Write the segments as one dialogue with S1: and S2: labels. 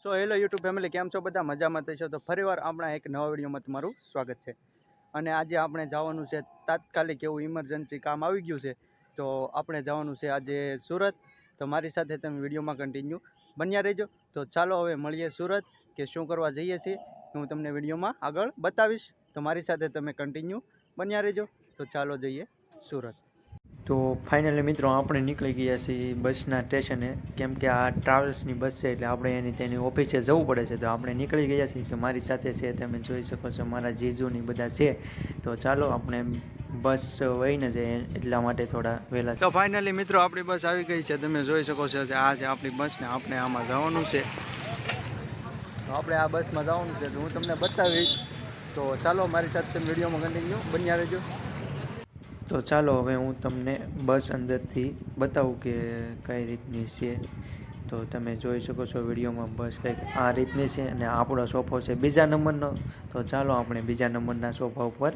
S1: So hello YouTube family, કેમ છો બધા? મજામાં થશો તો ફરીવાર આપણા એક નવા વિડીયોમાં તમારું સ્વાગત છે. અને આજે આપણે જવાનું છે તાત્કાલિક એવું ઇમરજન્સી કામ આવી ગયું છે, તો આપણે જવાનું છે આજે સુરત. તો મારી સાથે તમે વિડીયોમાં કન્ટિન્યુ બન્યા રહેજો. તો ચાલો હવે મળીએ સુરત કે શું કરવા જઈએ છીએ હું તમને વિડીયોમાં આગળ બતાવીશ. તો મારી સાથે તમે કન્ટિન્યુ બન્યા રહેજો. તો ચાલો જઈએ સુરત. તો ફાઇનલી મિત્રો આપણે નીકળી ગયા છીએ બસના સ્ટેશને, કેમ કે આ ટ્રાવેલ્સની બસ છે એટલે આપણે તેની ઓફિસે જવું પડે છે. તો આપણે નીકળી ગયા છીએ. તો મારી સાથે છે, તમે જોઈ શકો છો મારા જીજુની બધા છે. તો ચાલો આપણે બસ વહીને જઈએ એટલા માટે થોડા વહેલા. તો ફાઇનલી મિત્રો આપણી બસ આવી ગઈ છે, તમે જોઈ શકો છો. આ છે આપણી બસ ને આપણે આમાં જવાનું છે. તો આપણે આ બસમાં જવાનું છે તો હું તમને બતાવીશ. તો ચાલો મારી સાથે વિડીયોમાં કન્ટિન્યુ બન્યા રહેજો. તો ચાલો હવે હું તમને બસ અંદરથી બતાવું કે કઈ રીતની છે. તો તમે જોઈ શકો છો વિડીયોમાં બસ કંઈક આ રીતની છે અને આપણો સોફો છે બીજા નંબરનો. તો ચાલો આપણે બીજા નંબરના સોફા ઉપર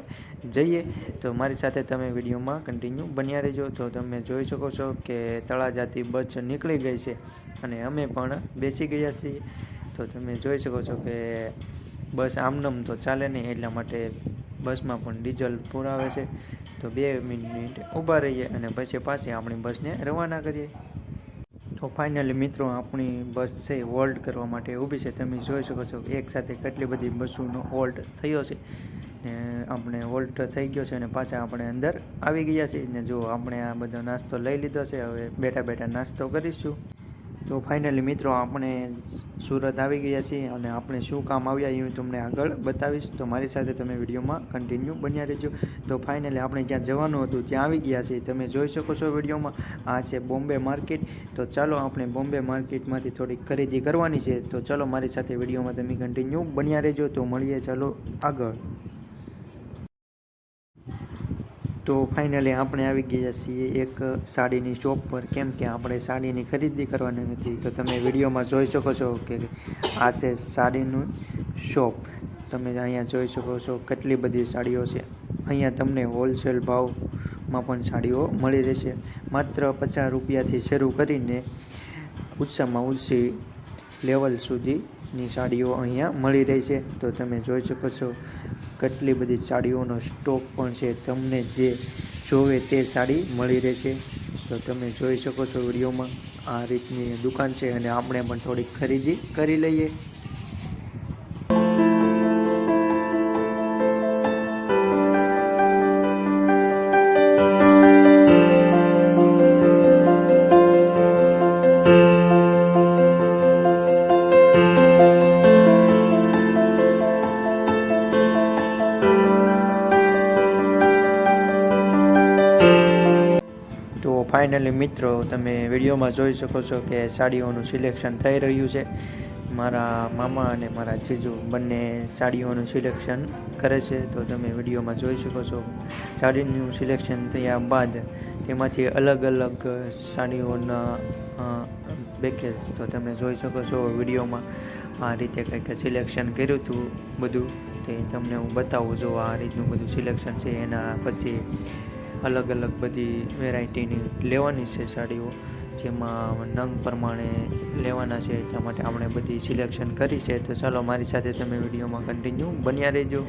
S1: જઈએ. તો મારી સાથે તમે વિડીયોમાં કન્ટિન્યુ બન્યા રહેજો. તો તમે જોઈ શકો છો કે તળાજાથી બસ નીકળી ગઈ છે અને અમે પણ બેસી ગયા છીએ. તો તમે જોઈ શકો છો કે બસ આમનામ તો ચાલે નહીં, એટલા માટે બસમાં પણ ડીઝલ પુરાવે છે. તો 2 મિનિટ ઊભા રહીએ અને પછી પાછી આપણી બસને રવાના કરીએ. તો ફાઇનલી મિત્રો આપણી બસ છે હોલ્ડ કરવા માટે ઊભી છે. તમે જોઈ શકો છો એક સાથે કેટલી બધી બસોનો હોલ્ડ થયો છે ને આપણે હોલ્ડ થઈ ગયો છે અને પાછા આપણે અંદર આવી ગયા છીએ. ને જો આપણે આ બધો નાસ્તો લઈ લીધો છે, હવે બેઠા બેઠા નાસ્તો કરીશું. તો ફાઇનલી મિત્રો આપણે સુરત આવી ગયા છીએ અને આપણે શું કામ આવ્યા એ હું તમને આગળ બતાવીશ. તો મારી સાથે તમે વિડીયોમાં કન્ટિન્યુ બન્યા રહેજો. તો ફાઇનલી આપણે જ્યાં જવાનું હતું ત્યાં આવી ગયા છીએ. તમે જોઈ શકો છો વિડીયોમાં આ છે બોમ્બે માર્કેટ. તો ચાલો આપણે બોમ્બે માર્કેટમાંથી થોડીક ખરીદી કરવાની છે. તો ચાલો મારી સાથે વિડીયોમાં તમે કન્ટિન્યુ બન્યા રહેજો. તો મળીએ ચાલો આગળ. તો ફાઇનલી આપણે આવી ગયા છીએ એક સાડીની શોપ પર, કેમ કે આપણે સાડીની ખરીદી કરવાની હતી. તો તમે વિડીયોમાં જોઈ શકો છો કે આ છે સાડીનું શોપ. તમે અહીંયા જોઈ શકો છો કેટલી બધી સાડીઓ છે. અહીંયા તમને હોલસેલ ભાવમાં પણ સાડીઓ મળી રહેશે. માત્ર 50 રૂપિયાથી શરૂ કરીને ઓછામાં ઓછી લેવલ સુધીની સાડીઓ અહીંયા મળી રહેશે. તો તમે જોઈ શકો છો કેટલી બધી સાડીઓનો સ્ટોક પણ છે. તમને જે જોવે તે સાડી મળી રહેશે. તો તમે જોઈ શકો છો વિડીયોમાં આ રીતની દુકાન છે અને આપણે પણ થોડીક ખરીદી કરી લઈએ. તો ફાઇનલી મિત્રો તમે વિડીયોમાં જોઈ શકો છો કે સાડીઓનું સિલેક્શન થઈ રહ્યું છે. મારા મામા અને મારા જીજુ બંને સાડીઓનું સિલેક્શન કરે છે. તો તમે વિડીયોમાં જોઈ શકો છો સાડીનું સિલેક્શન થયા બાદ તેમાંથી અલગ અલગ સાડીઓના પેકેજ. તો તમે જોઈ શકો છો વિડીયોમાં આ રીતે કંઈક સિલેક્શન કર્યું હતું બધું. તે તમને હું બતાવું. જો આ રીતનું બધું સિલેક્શન છે. એના પછી અલગ અલગ બધી વેરાયટીની લેવાની છે સાડીઓ, જેમાં નંગ પ્રમાણે લેવાના છે. એટલા માટે આપણે બધી સિલેક્શન કરી છે. તો ચાલો મારી સાથે તમે વિડીયોમાં કન્ટિન્યુ બન્યા રહેજો.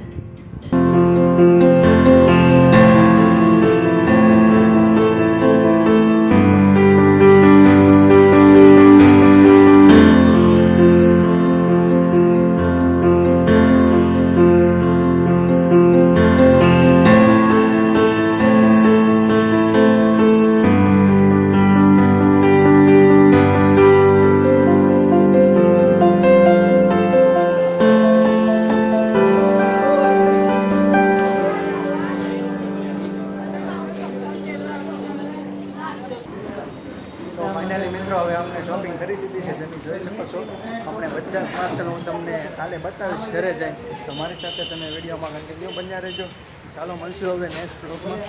S1: તો ફાઇનલી મિત્રો હવે અમને શોપિંગ કરી દીધી છે. તમે જોઈ શકો છો આપણે બધા જ પાર્સલ હું તમને કાલે બતાવીશ ઘરે જાય. તો મારી સાથે તમે વિડીયોમાં કન્ટિન્યુ બન્યા રહેજો. ચાલો મળશું હવે નેક્સ્ટ વ્લોગમાં.